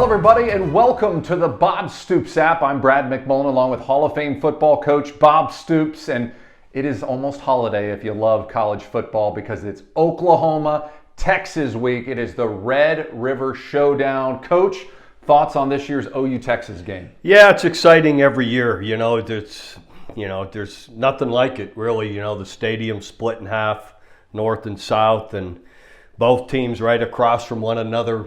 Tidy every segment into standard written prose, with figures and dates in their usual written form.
Hello, everybody, and welcome to the Bob Stoops app. I'm Brad McMullen, along with Hall of Fame football coach Bob Stoops, and it is almost holiday if you love college football because it's Oklahoma, Texas week. It is the Red River Showdown. Coach, thoughts on this year's OU-Texas game? Yeah, it's exciting every year. There's nothing like it, really. The stadium split in half, north and south, and both teams right across from one another,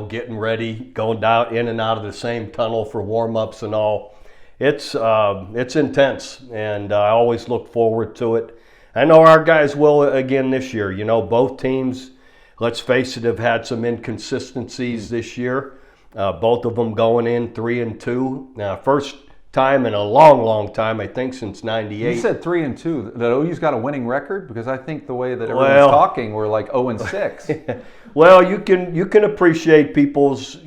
getting ready, going down in and out of the same tunnel for warm-ups and all. It's intense, and I always look forward to it. I know our guys will again this year. Both teams, let's face it, have had some inconsistencies this year. Both of them going in 3-2. First time in a long time, I think, since '98. You said 3-2. That OU's got a winning record? Because I think the way that everyone's talking, we're like 0-6. Well, you can appreciate people's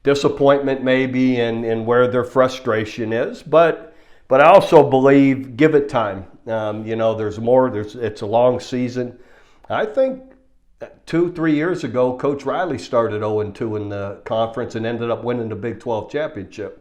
disappointment maybe and where their frustration is, but I also believe give it time. There's more. It's a long season. I think 2-3 years ago, Coach Riley started 0-2 in the conference and ended up winning the Big 12 championship.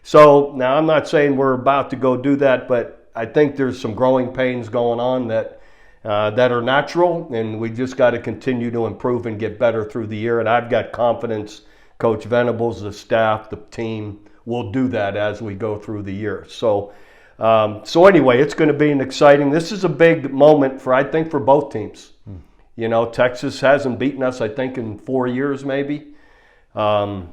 So now I'm not saying we're about to go do that, but I think there's some growing pains going on that are natural, and we just got to continue to improve and get better through the year. And I've got confidence Coach Venables, the staff, the team will do that as we go through the year. So anyway, it's going to be an exciting. This is a big moment I think for both teams. Texas hasn't beaten us, I think, in 4 years maybe. The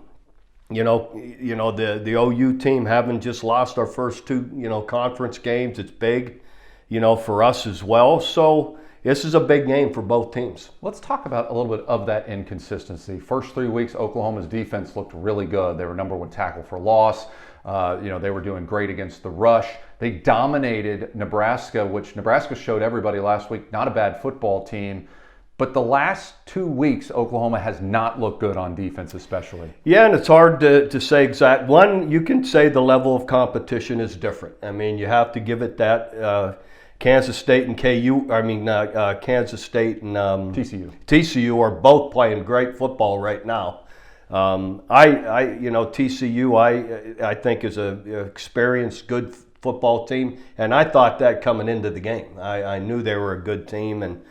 OU team having just lost our first two, conference games. It's big, for us as well. So this is a big game for both teams. Let's talk about a little bit of that inconsistency. First 3 weeks, Oklahoma's defense looked really good. They were number one tackle for loss. They were doing great against the rush. They dominated Nebraska, which Nebraska showed everybody last week, not a bad football team. But the last 2 weeks, Oklahoma has not looked good on defense, especially. Yeah, and it's hard to say exact. One, you can say the level of competition is different. I mean, you have to give it that. Kansas State and Kansas State and TCU are both playing great football right now. TCU I think is a experienced, good football team, and I thought that coming into the game. I knew they were a good team, and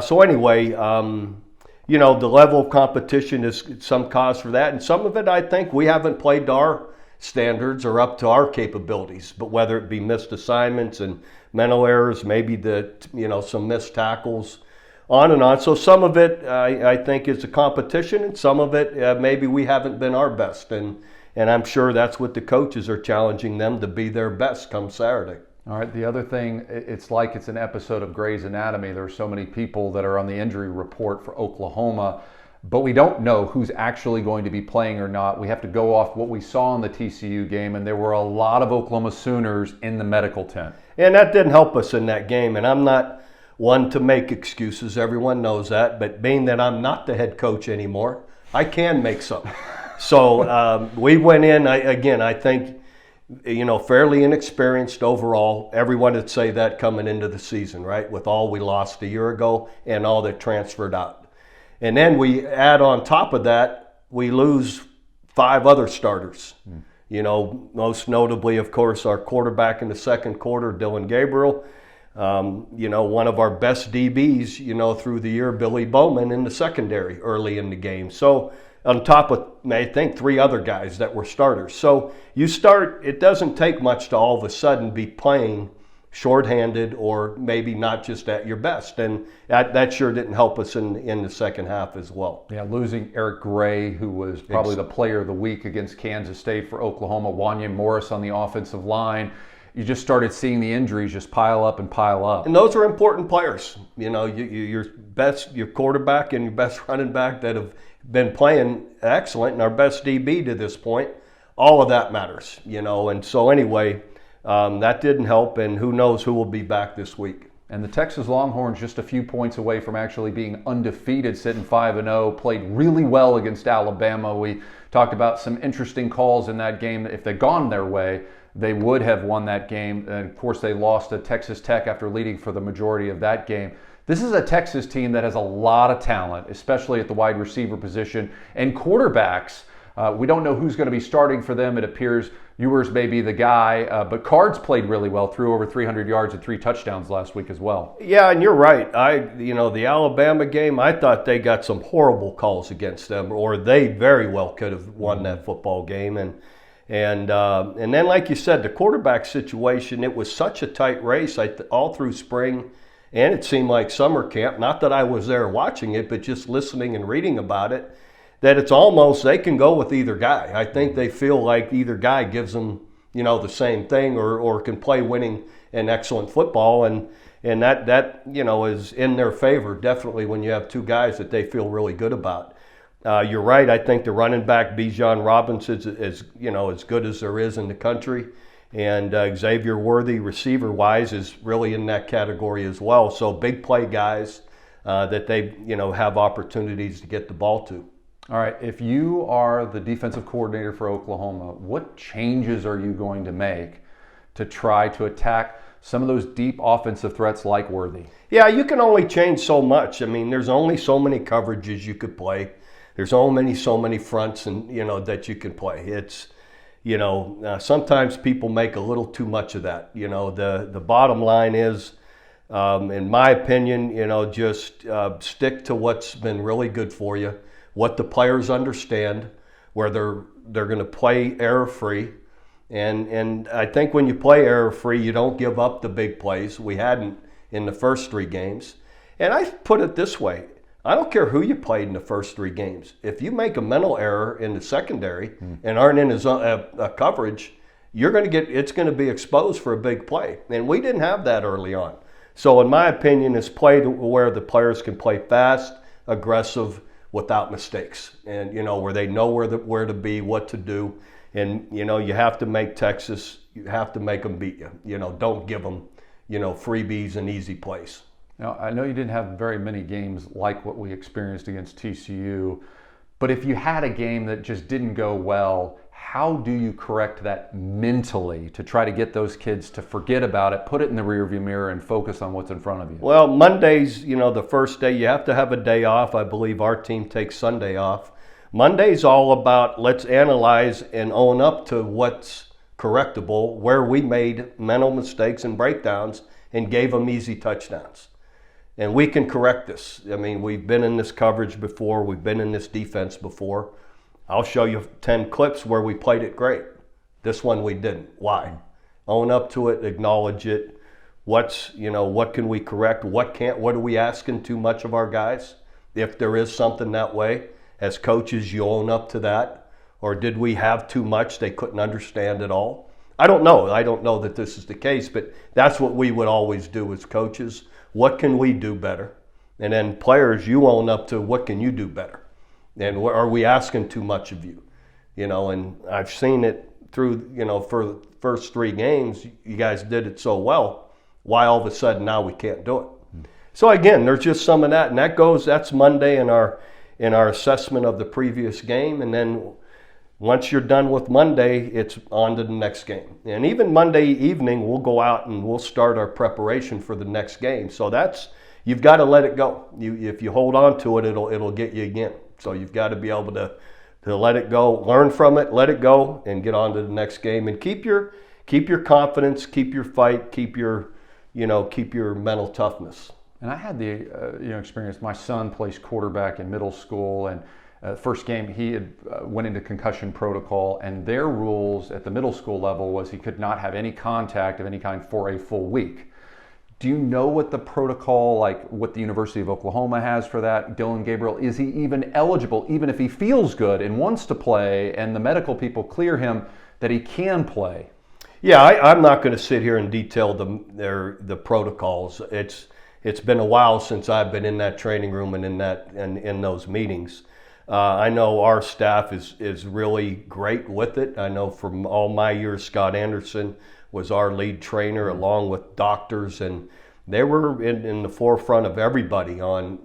so anyway, the level of competition is some cause for that, and some of it I think we haven't played to our standards or up to our capabilities. But whether it be missed assignments and mental errors, maybe some missed tackles, on and on. So some of it I think is a competition, and some of it maybe we haven't been our best, and I'm sure that's what the coaches are challenging them to be their best come Saturday. All right, the other thing, it's like it's an episode of Grey's Anatomy. There are so many people that are on the injury report for Oklahoma, but we don't know who's actually going to be playing or not. We have to go off what we saw in the TCU game, and there were a lot of Oklahoma Sooners in the medical tent. And that didn't help us in that game, and I'm not one to make excuses. Everyone knows that, but being that I'm not the head coach anymore, I can make some. So we went in, I think, fairly inexperienced overall. Everyone would say that coming into the season, right? With all we lost a year ago and all that transferred out. And then we add on top of that, we lose 5 other starters. Most notably, of course, our quarterback in the second quarter, Dylan Gabriel. One of our best DBs, through the year, Billy Bowman, in the secondary early in the game. So on top of, I think, 3 other guys that were starters. So it doesn't take much to all of a sudden be playing shorthanded or maybe not just at your best. And that sure didn't help us in the second half as well. Yeah, losing Eric Gray, who was probably the player of the week against Kansas State for Oklahoma, Wanya Morris on the offensive line. You just started seeing the injuries just pile up and pile up. And those are important players. Your quarterback and your best running back that have been playing excellent, and our best DB to this point, all of that matters, And so anyway, that didn't help, and who knows who will be back this week. And the Texas Longhorns just a few points away from actually being undefeated, sitting 5-0, played really well against Alabama. We talked about some interesting calls in that game. If they'd gone their way, they would have won that game. And of course, they lost to Texas Tech after leading for the majority of that game. This is a Texas team that has a lot of talent, especially at the wide receiver position. And quarterbacks, we don't know who's going to be starting for them. It appears Ewers may be the guy, but Cards played really well, threw over 300 yards and 3 touchdowns last week as well. Yeah, and you're right. The Alabama game, I thought they got some horrible calls against them, or they very well could have won that football game. And then, like you said, the quarterback situation, it was such a tight race all through spring. And it seemed like summer camp, not that I was there watching it, but just listening and reading about it, that it's almost they can go with either guy. I think they feel like either guy gives them, the same thing or can play winning and excellent football. And that is in their favor, definitely, when you have two guys that they feel really good about. You're right. I think the running back, Bijan Robinson, is as good as there is in the country. And Xavier Worthy, receiver-wise, is really in that category as well. So big play guys that they, have opportunities to get the ball to. All right, if you are the defensive coordinator for Oklahoma, what changes are you going to make to try to attack some of those deep offensive threats like Worthy? Yeah, you can only change so much. I mean, there's only so many coverages you could play. There's only so many fronts and that you can play. It's sometimes people make a little too much of that. The bottom line is, in my opinion, just stick to what's been really good for you, what the players understand, where they're going to play error-free. And I think when you play error-free, you don't give up the big plays. We hadn't in the first 3 games. And I put it this way. I don't care who you played in the first 3 games. If you make a mental error in the secondary and aren't in a coverage, it's going to be exposed for a big play. And we didn't have that early on. So in my opinion, it's played where the players can play fast, aggressive, without mistakes, and where they know where to be, what to do. And you have to make Texas. You have to make them beat you. Don't give them freebies and easy plays. Now, I know you didn't have very many games like what we experienced against TCU, but if you had a game that just didn't go well, how do you correct that mentally to try to get those kids to forget about it, put it in the rearview mirror, and focus on what's in front of you? Well, Monday's, the first day, you have to have a day off. I believe our team takes Sunday off. Monday's all about let's analyze and own up to what's correctable, where we made mental mistakes and breakdowns and gave them easy touchdowns. And we can correct this. I mean, we've been in this coverage before. We've been in this defense before. I'll show you 10 clips where we played it great. This one we didn't. Why? Own up to it, acknowledge it. What can we correct? What are we asking too much of our guys? If there is something that way, as coaches, you own up to that. Or did we have too much they couldn't understand at all? I don't know. I don't know that this is the case, but that's what we would always do as coaches. What can we do better? And then players, you own up to what can you do better? And are we asking too much of you? And I've seen it through, for the first 3 games, you guys did it so well. Why all of a sudden now we can't do it? So again, there's just some of that, and that's Monday in our assessment of the previous game. And then once you're done with Monday, it's on to the next game. And even Monday evening, we'll go out and we'll start our preparation for the next game. So you've got to let it go. If you hold on to it, it'll get you again. So you've got to be able to let it go, learn from it, let it go, and get on to the next game. And keep your confidence, keep your fight, keep your mental toughness. And I had the experience. My son plays quarterback in middle school, and first game he had went into concussion protocol, and their rules at the middle school level was he could not have any contact of any kind for a full week. Do you know what the protocol, like what the University of Oklahoma has for that? Dylan Gabriel, is he even eligible, even if he feels good and wants to play, and the medical people clear him that he can play? Yeah, I'm not going to sit here and detail the protocols. It's been a while since I've been in that training room and in those meetings. I know our staff is really great with it. I know from all my years, Scott Anderson was our lead trainer along with doctors, and they were in the forefront of everybody on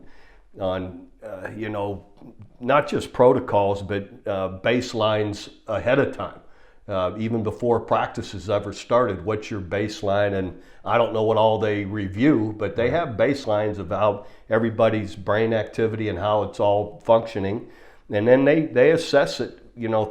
not just protocols, but baselines ahead of time. even before practices ever started, what's your baseline? And I don't know what all they review, but they have baselines of how everybody's brain activity and how it's all functioning. And then they assess it,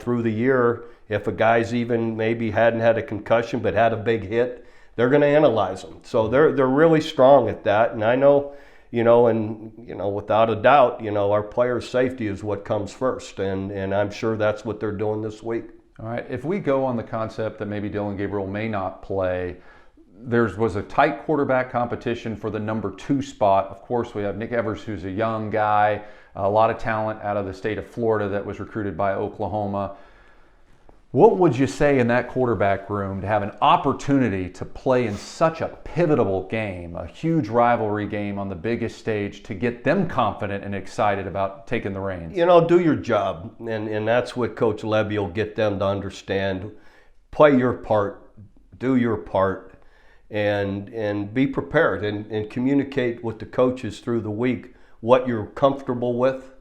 through the year. If a guy's even maybe hadn't had a concussion but had a big hit, they're going to analyze them. So they're really strong at that. And I know, without a doubt, our players' safety is what comes first. And I'm sure that's what they're doing this week. All right, if we go on the concept that maybe Dylan Gabriel may not play, there was a tight quarterback competition for the number 2 spot. Of course, we have Nick Evers, who's a young guy, a lot of talent out of the state of Florida that was recruited by Oklahoma. What would you say in that quarterback room to have an opportunity to play in such a pivotal game, a huge rivalry game on the biggest stage, to get them confident and excited about taking the reins? Do your job, and that's what Coach Lebby will get them to understand. Play your part, do your part, and be prepared and communicate with the coaches through the week what you're comfortable with,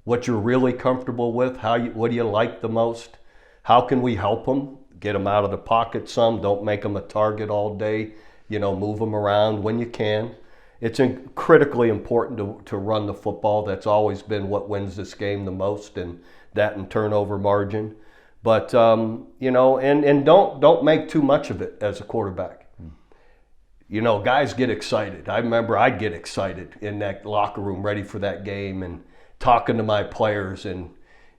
what you're really comfortable with, what do you like the most. How can we help them? Get them out of the pocket some. Don't make them a target all day. Move them around when you can. It's critically important to run the football. That's always been what wins this game the most, and that and turnover margin. But, and don't make too much of it as a quarterback. Guys get excited. I remember I'd get excited in that locker room ready for that game and talking to my players, and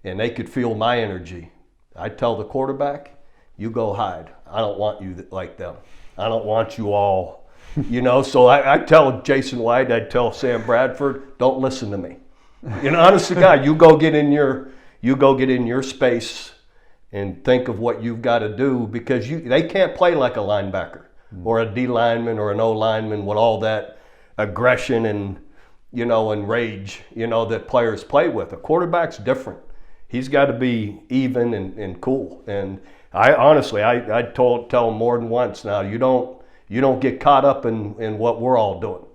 they could feel my energy. I tell the quarterback, you go hide. I don't want you like them. I don't want you all, So I tell Jason White, I tell Sam Bradford, don't listen to me. Honest to God, you go get in your space and think of what you've got to do, because they can't play like a linebacker or a D lineman or an O lineman with all that aggression and rage, that players play with. A quarterback's different. He's got to be even and cool. And I honestly tell him more than once now, you don't get caught up in what we're all doing.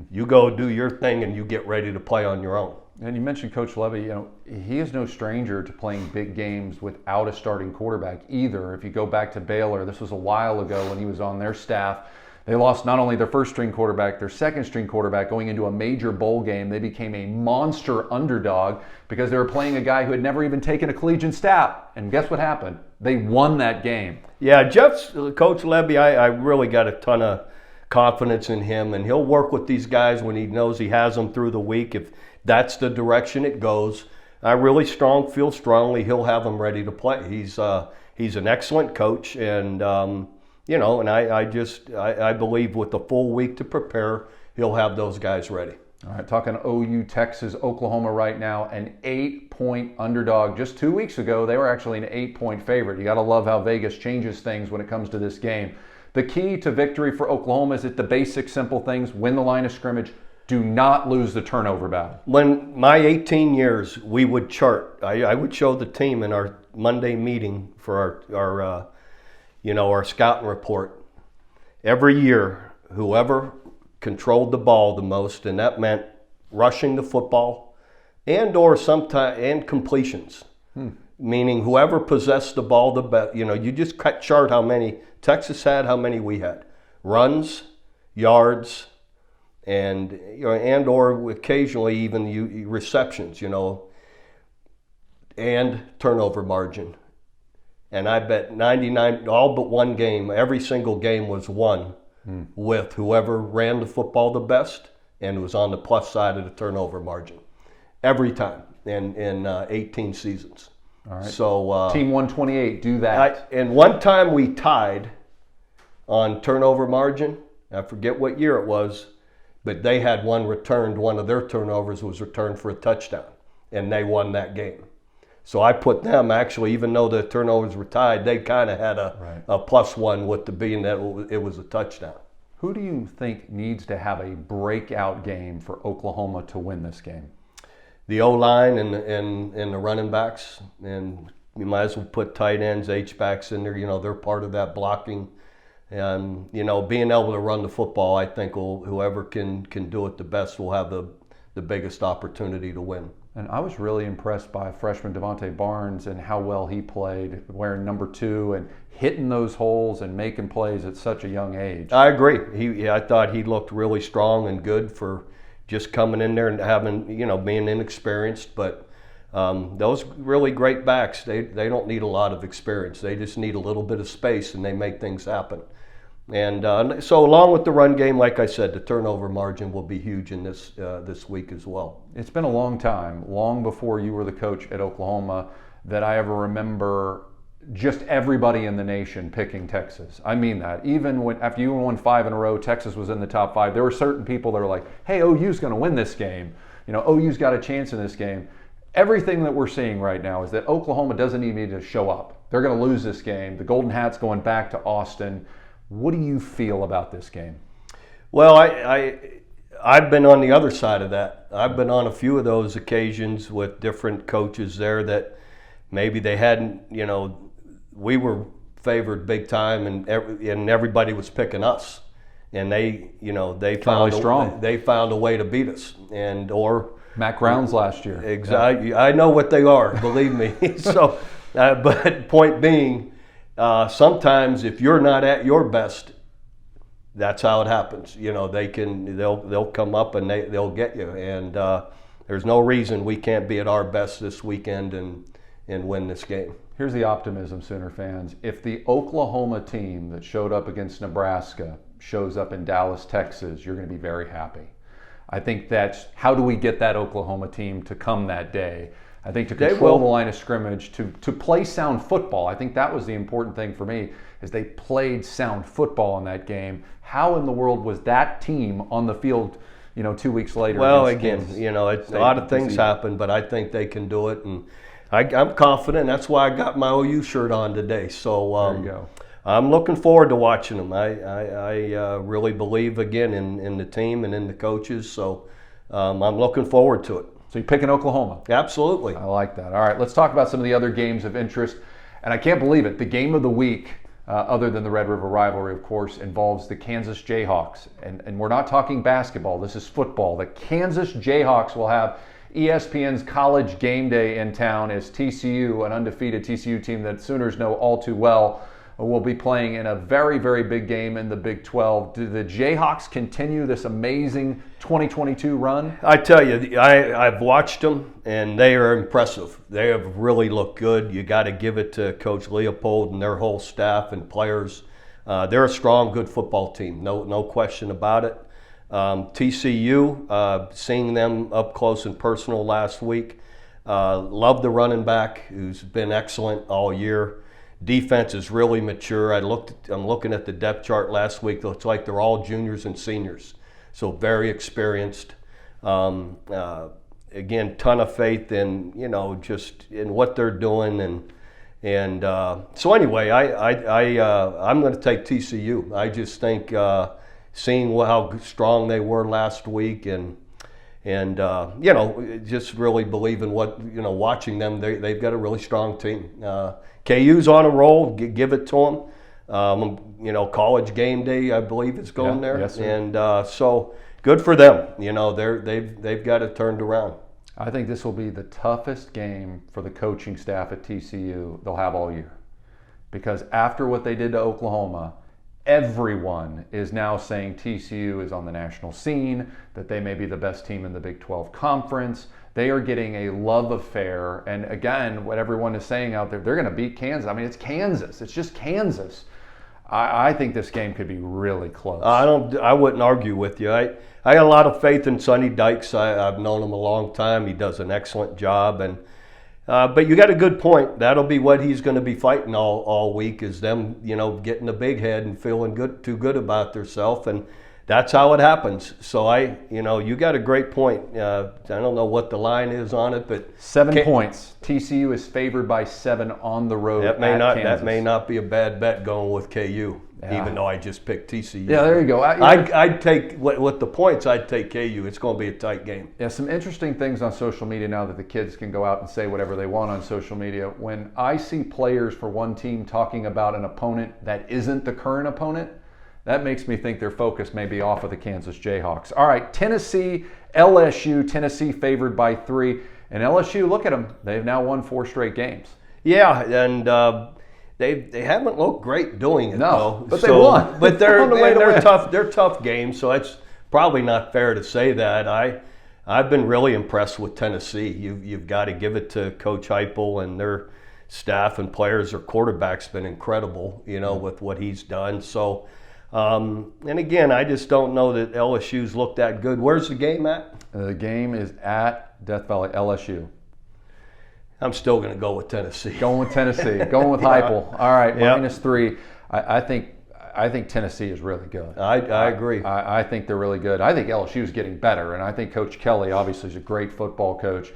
You go do your thing and you get ready to play on your own. And you mentioned Coach Lebby, he is no stranger to playing big games without a starting quarterback either. If you go back to Baylor, this was a while ago when he was on their staff. They lost not only their first-string quarterback, their second-string quarterback going into a major bowl game. They became a monster underdog because they were playing a guy who had never even taken a collegiate snap. And guess what happened? They won that game. Yeah, Coach Lebby, I really got a ton of confidence in him, and he'll work with these guys when he knows he has them through the week. If that's the direction it goes, I really feel strongly he'll have them ready to play. He's an excellent coach, and and I believe with the full week to prepare, he'll have those guys ready. All right, talking OU, Texas, Oklahoma right now, an 8-point underdog. Just 2 weeks ago, they were actually an 8-point favorite. You got to love how Vegas changes things when it comes to this game. The key to victory for Oklahoma is the basic, simple things: win the line of scrimmage, do not lose the turnover battle. When my 18 years, we would chart. I would show the team in our Monday meeting for our scouting report. Every year, whoever controlled the ball the most, and that meant rushing the football and completions. Meaning whoever possessed the ball the best. You just chart how many Texas had, how many we had. Runs, yards, and or occasionally even receptions, and turnover margin. And I bet 99, all but one game, every single game was won with whoever ran the football the best and was on the plus side of the turnover margin. Every time in 18 seasons. All right. So Team 128, do that. And one time we tied on turnover margin. I forget what year it was, but they had one of their turnovers was returned for a touchdown, and they won that game. So I put them, actually, even though the turnovers were tied, they kind of had a +1 with the being that it was a touchdown. Who do you think needs to have a breakout game for Oklahoma to win this game? The O-line and the running backs, and you might as well put tight ends, H-backs in there. They're part of that blocking. And, being able to run the football, I think whoever can do it the best will have the biggest opportunity to win. And I was really impressed by freshman Devonte Barnes and how well he played, wearing number 2 and hitting those holes and making plays at such a young age. I agree. I thought he looked really strong and good for just coming in there and having, being inexperienced. But those really great backs, they don't need a lot of experience. They just need a little bit of space, and they make things happen. And so along with the run game, like I said, the turnover margin will be huge in this week as well. It's been a long time, long before you were the coach at Oklahoma, that I ever remember just everybody in the nation picking Texas. I mean that. Even after you won 5 in a row, Texas was in the top 5. There were certain people that were like, hey, OU's going to win this game. OU's got a chance in this game. Everything that we're seeing right now is that Oklahoma doesn't even need to show up. They're going to lose this game. The Golden Hat's going back to Austin. What do you feel about this game? Well, I've been on the other side of that. I've been on a few of those occasions with different coaches there that maybe they hadn't, we were favored big time, and everybody was picking us, and they found a way to beat us, or Mac Brown's last year. Exactly. Yeah. I know what they are, believe me. So, but point being, sometimes if you're not at your best, that's how it happens. They'll come up and they'll get you. And there's no reason we can't be at our best this weekend and win this game. Here's the optimism, Sooner fans. If the Oklahoma team that showed up against Nebraska shows up in Dallas, Texas, you're going to be very happy. I think that's how do we get that Oklahoma team to come that day? I think to control the line of scrimmage, to play sound football. I think that was the important thing for me, is they played sound football in that game. How in the world was that team on the field, 2 weeks later? Well, again, a lot of things happen, but I think they can do it, and I'm confident. That's why I got my OU shirt on today. So there you go. I'm looking forward to watching them. I really believe again in the team and in the coaches. So I'm looking forward to it. So you're picking Oklahoma? Absolutely. I like that. All right, let's talk about some of the other games of interest. And I can't believe it. The game of the week, other than the Red River rivalry, of course, involves the Kansas Jayhawks. And we're not talking basketball. This is football. The Kansas Jayhawks will have ESPN's College Game Day in town as TCU, an undefeated TCU team that Sooners know all too well, will be playing in a very, very big game in the Big 12. Do the Jayhawks continue this amazing 2022 run? I tell you, I've watched them, and they are impressive. They have really looked good. You got to give it to Coach Leopold and their whole staff and players. They're a strong, good football team, no question about it. TCU, seeing them up close and personal last week, love the running back, who's been excellent all year. Defense is really mature. I'm looking at the depth chart last week. It looks like they're all juniors and seniors, so very experienced. Again, ton of faith in just in what they're doing, and so anyway, I'm going to take TCU. I just think seeing how strong they were last week, and just really believing watching them. They've got a really strong team. KU's on a roll. Give it to them. College Game Day, I believe, is going there. Yes, sir. And so good for them. They've got it turned around. I think this will be the toughest game for the coaching staff at TCU they'll have all year. Because after what they did to Oklahoma, everyone is now saying TCU is on the national scene, that they may be the best team in the Big 12 Conference. They are getting a love affair. And again, what everyone is saying out there, they're going to beat Kansas. I mean, it's Kansas. It's just Kansas. I think this game could be really close. I wouldn't argue with you. I got a lot of faith in Sonny Dykes. I've known him a long time. He does an excellent job. And but you got a good point. That'll be what he's going to be fighting all week, is them, getting a big head and feeling too good about themselves. And that's how it happens. So you got a great point. I don't know what the line is on it, but 7 points. TCU is favored by 7 on the road. That may not be a bad bet going with KU. Yeah. Even though I just picked TCU. Yeah, there you go. I'd take with the points. I'd take KU. It's going to be a tight game. Yeah, some interesting things on social media now that the kids can go out and say whatever they want on social media. When I see players for one team talking about an opponent that isn't the current opponent, that makes me think their focus may be off of the Kansas Jayhawks. All right, Tennessee, LSU. Tennessee favored by 3. And LSU, look at them. They've now won 4 straight games. Yeah, and they haven't looked great doing it, though. But they won. But they're win. tough. They're tough games, so it's probably not fair to say that. I've been really impressed with Tennessee. You've got to give it to Coach Heupel and their staff and players. Their quarterback's been incredible, with what he's done. So, and again, I just don't know that LSU's looked that good. Where's the game at? The game is at Death Valley, LSU. I'm still going to go with Tennessee. Going with Tennessee. Going with Heupel. All right, Yep. -3. I think Tennessee is really good. I agree. I think they're really good. I think LSU is getting better, and I think Coach Kelly obviously is a great football coach.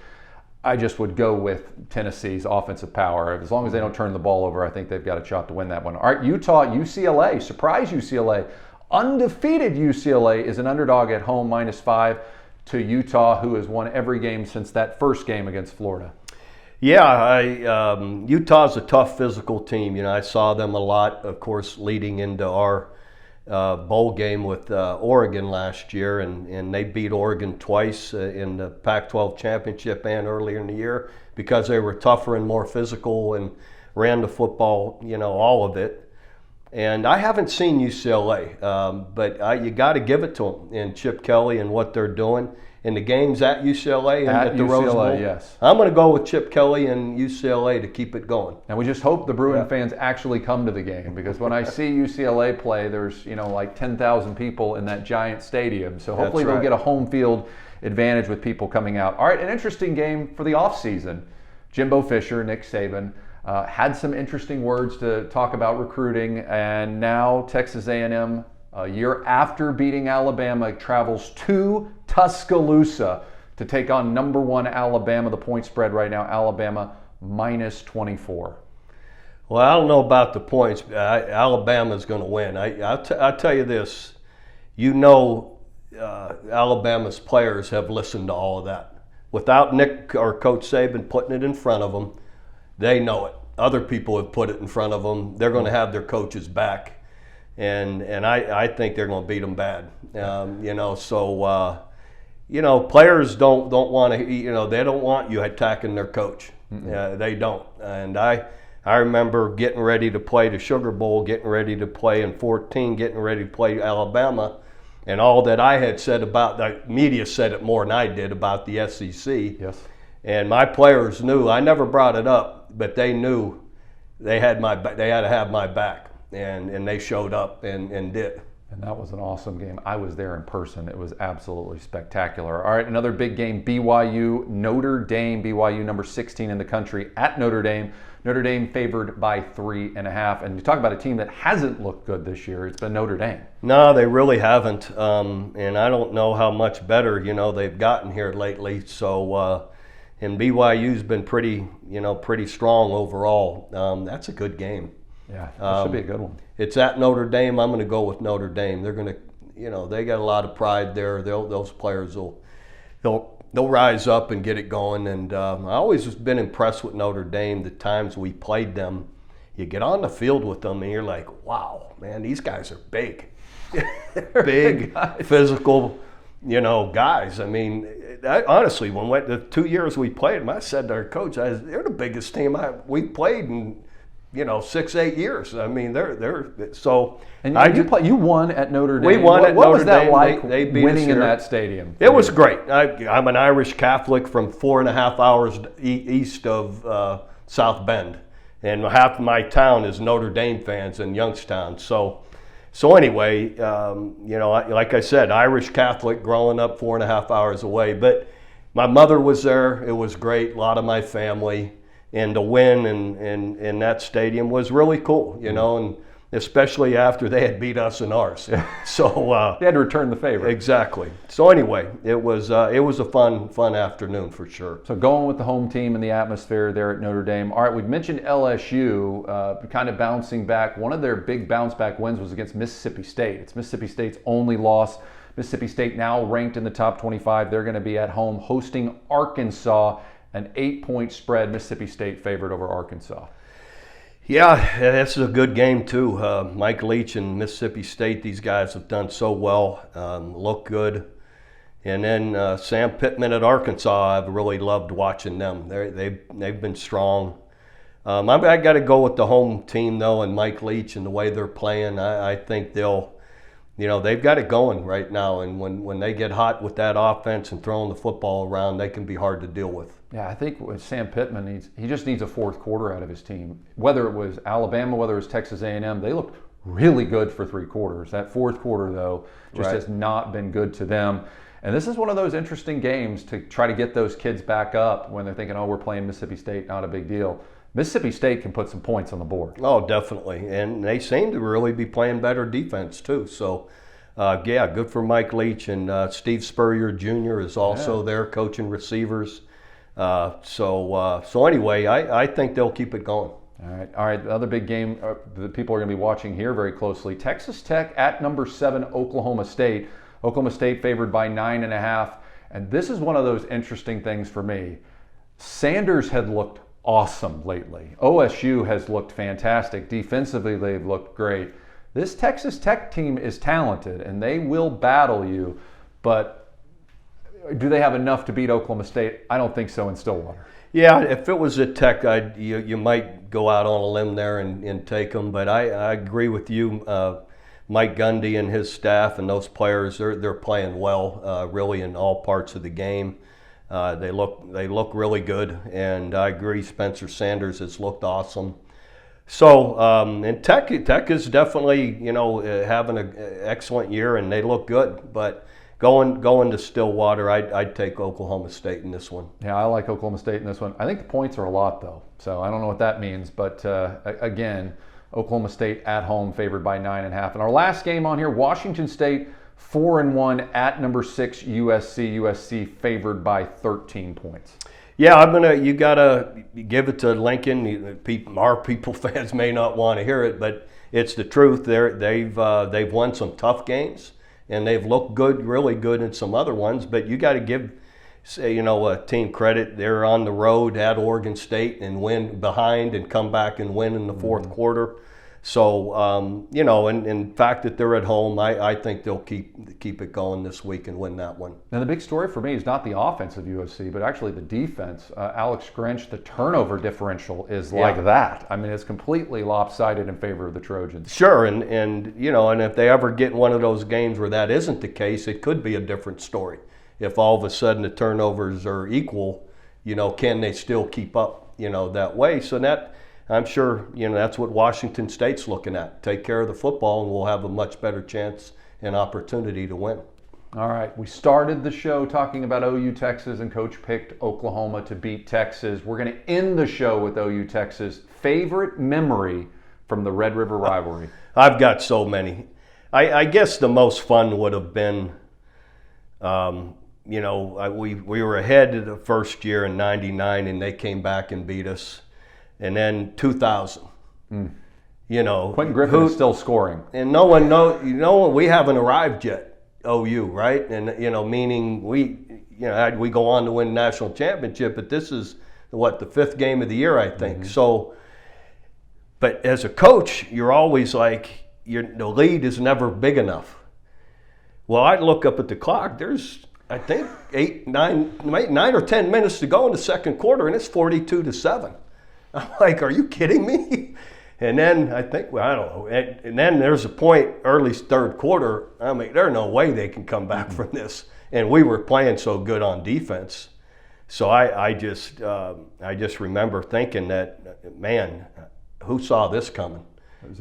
I just would go with Tennessee's offensive power. As long as they don't turn the ball over, I think they've got a shot to win that one. All right, Utah, UCLA. Surprise UCLA. Undefeated UCLA is an underdog at home, -5 to Utah, who has won every game since that first game against Florida. Yeah, Utah's a tough physical team. I saw them a lot, of course, leading into our bowl game with Oregon last year, and they beat Oregon twice in the Pac-12 championship and earlier in the year because they were tougher and more physical and ran the football, all of it. And I haven't seen UCLA, but you got to give it to them and Chip Kelly and what they're doing. In the games at UCLA and at the Rose Bowl, yes. I'm going to go with Chip Kelly and UCLA to keep it going. And we just hope the Bruin fans actually come to the game, because when I see UCLA play, there's like 10,000 people in that giant stadium. So hopefully they'll get a home field advantage with people coming out. All right, an interesting game for the offseason. Jimbo Fisher, Nick Saban, had some interesting words to talk about recruiting, and now Texas A&M, a year after beating Alabama, travels to Tuscaloosa to take on number 1 Alabama. The point spread right now, Alabama -24. Well, I don't know about the points. Alabama's going to win. I'll tell you this. Alabama's players have listened to all of that. Without Nick or Coach Saban putting it in front of them, they know it. Other people have put it in front of them. They're going to have their coaches back. And I think they're going to beat them bad. Players don't want to, they don't want you attacking their coach. They don't. And I remember getting ready to play the Sugar Bowl, getting ready to play in 14, getting ready to play Alabama, and all that I had said about, the media said it more than I did about the SEC. Yes. And my players knew, I never brought it up, but they knew they had to have my back. And they showed up and did. And that was an awesome game. I was there in person. It was absolutely spectacular. All right, another big game, BYU Notre Dame. BYU number 16 in the country at Notre Dame. Notre Dame favored by 3.5. And you talk about a team that hasn't looked good this year. It's been Notre Dame. No, they really haven't. And I don't know how much better, they've gotten here lately. So, and BYU's been pretty strong overall. That's a good game. Yeah, that should be a good one. It's at Notre Dame. I'm going to go with Notre Dame. They're going to, they got a lot of pride there. Those players they'll rise up and get it going. And I always have been impressed with Notre Dame. The times we played them, you get on the field with them and you're like, wow, man, these guys are big, big, physical, guys. I mean, honestly, when the 2 years we played them, I said to our coach, they're the biggest team we played in 6-8 years. I mean, they're so. And you won at Notre Dame. We won at Notre Dame. What was that like, they beat winning us in that stadium? It was great. I'm an Irish Catholic from 4.5 hours east of South Bend, and half my town is Notre Dame fans in Youngstown. So anyway, like I said, Irish Catholic, growing up 4.5 hours away. But my mother was there. It was great. A lot of my family. And to win in that stadium was really cool, and especially after they had beat us in ours. Yeah. So they had to return the favor. Exactly. So anyway, it was a fun afternoon for sure. So going with the home team and the atmosphere there at Notre Dame. All right, we've mentioned LSU kind of bouncing back. One of their big bounce back wins was against Mississippi State. It's Mississippi State's only loss. Mississippi State now ranked in the top 25. They're going to be at home hosting Arkansas. An 8-point spread, Mississippi State favored over Arkansas. Yeah, this is a good game too. Mike Leach and Mississippi State, these guys have done so well, look good. And then Sam Pittman at Arkansas, I've really loved watching them. They've been strong. I got to go with the home team, though, and Mike Leach and the way they're playing. I think they've got it going right now. And when they get hot with that offense and throwing the football around, they can be hard to deal with. Yeah, I think what Sam Pittman he just needs a fourth quarter out of his team. Whether it was Alabama, whether it was Texas A&M, they looked really good for 3 quarters. That fourth quarter, though, just has not been good to them. And this is one of those interesting games to try to get those kids back up when they're thinking, oh, we're playing Mississippi State, not a big deal. Mississippi State can put some points on the board. Oh, definitely. And they seem to really be playing better defense, too. So, good for Mike Leach. And Steve Spurrier Jr. is also there coaching receivers. So anyway, I think they'll keep it going. All right. The other big game that people are going to be watching here very closely, Texas Tech at number 7, Oklahoma State. Oklahoma State favored by 9.5. And this is one of those interesting things for me. Sanders had looked awesome lately. OSU has looked fantastic. Defensively, they've looked great. This Texas Tech team is talented, and they will battle you. But do they have enough to beat Oklahoma State? I don't think so in Stillwater. Yeah, if it was at Tech, you might go out on a limb there and take them. But I agree with you. Mike Gundy and his staff and those players, they're playing well, really in all parts of the game. They look really good, and I agree. Spencer Sanders has looked awesome. So, and Tech is definitely having an excellent year, and they look good. But going to Stillwater, I'd take Oklahoma State in this one. Yeah, I like Oklahoma State in this one. I think the points are a lot, though, so I don't know what that means. But again, Oklahoma State at home favored by 9.5. And our last game on here, Washington State 4-1 at number 6 USC. USC favored by 13 points. Yeah, you gotta give it to Lincoln. Our people fans may not want to hear it, but it's the truth. They've won some tough games, and they've looked good, really good in some other ones. But you got to give a team credit. They're on the road at Oregon State and win behind and come back and win in the fourth quarter. So, and the fact that they're at home, I think they'll keep it going this week and win that one. Now, the big story for me is not the offense of USC, but actually the defense. Alex Grinch, the turnover differential is like that. I mean, it's completely lopsided in favor of the Trojans. Sure, and if they ever get one of those games where that isn't the case, it could be a different story. If all of a sudden the turnovers are equal, can they still keep up, that way? So that, I'm sure, that's what Washington State's looking at. Take care of the football, and we'll have a much better chance and opportunity to win. All right, we started the show talking about OU Texas, and Coach picked Oklahoma to beat Texas. We're going to end the show with OU Texas. Favorite memory from the Red River rivalry? I've got so many. I guess the most fun would have been, we were ahead the first year in '99, and they came back and beat us. And then 2000, Quentin Griffin is still scoring, and no one knows. We haven't arrived yet. OU, right? And meaning we go on to win national championship, but this is the 5th game of the year, I think. Mm-hmm. So, but as a coach, you're always like, the lead is never big enough. Well, I look up at the clock. There's, I think, 9 or 10 minutes to go in the second quarter, and it's 42-7. I'm like, are you kidding me? And then I think, I don't know. And then there's a point, early third quarter, I mean, there's no way they can come back from this. And we were playing so good on defense. So I just remember thinking that, man, who saw this coming?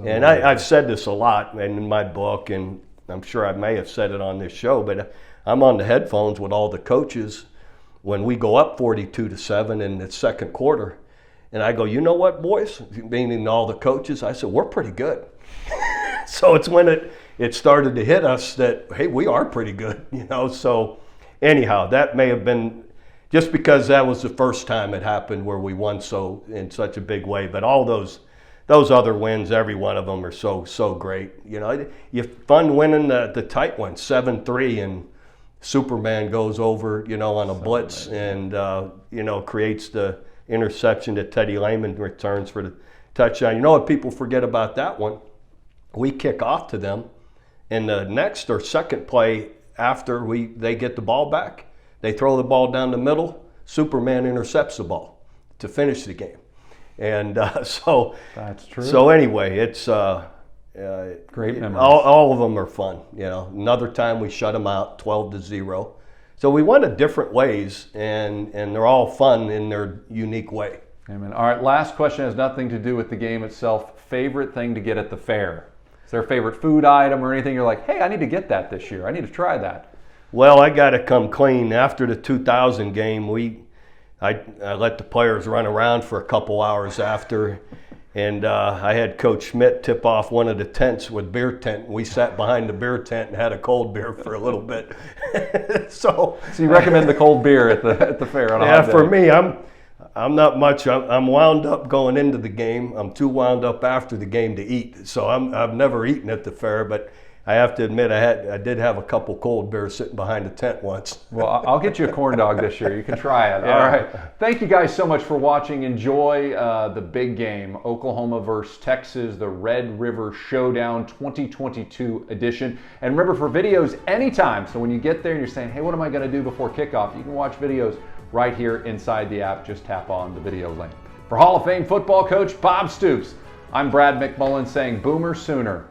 And I've said this a lot in my book, and I'm sure I may have said it on this show, but I'm on the headphones with all the coaches when we go up 42-7 in the second quarter. And I go, you know what, boys? Meaning all the coaches, I said, we're pretty good. So it's when it started to hit us that, hey, we are pretty good, So anyhow, that may have been just because that was the first time it happened where we won in such a big way. But all those other wins, every one of them are so great. You fun winning the tight ones, 7-3, and Superman goes over, on a blitz and, creates the interception that Teddy Lehman returns for the touchdown. You know what people forget about that one? We kick off to them, and the next or second play after they get the ball back, they throw the ball down the middle, Superman intercepts the ball to finish the game. And so that's true. So anyway, it's great memories. All of them are fun. Another time we shut them out 12-0. So we went in different ways, and they're all fun in their unique way. Amen. All right, last question has nothing to do with the game itself. Favorite thing to get at the fair? Is there a favorite food item or anything you're like, hey, I need to get that this year. I need to try that. Well, I got to come clean. After the 2000 game, I let the players run around for a couple hours after, and I had Coach Schmidt tip off one of the tents with beer tent. We sat behind the beer tent and had a cold beer for a little bit. So you recommend the cold beer at the fair on a hot day? For me, I'm not much. I'm wound up going into the game. I'm too wound up after the game to eat. So I've never eaten at the fair, but I have to admit I did have a couple cold beers sitting behind the tent once. Well, I'll get you a corn dog this year. You can try it. Yeah. All right. Thank you guys so much for watching. Enjoy the big game, Oklahoma versus Texas, the Red River Showdown 2022 edition. And remember, for videos anytime, so when you get there and you're saying, hey, what am I going to do before kickoff? You can watch videos right here inside the app. Just tap on the video link. For Hall of Fame football coach Bob Stoops, I'm Brad McMullen saying Boomer Sooner.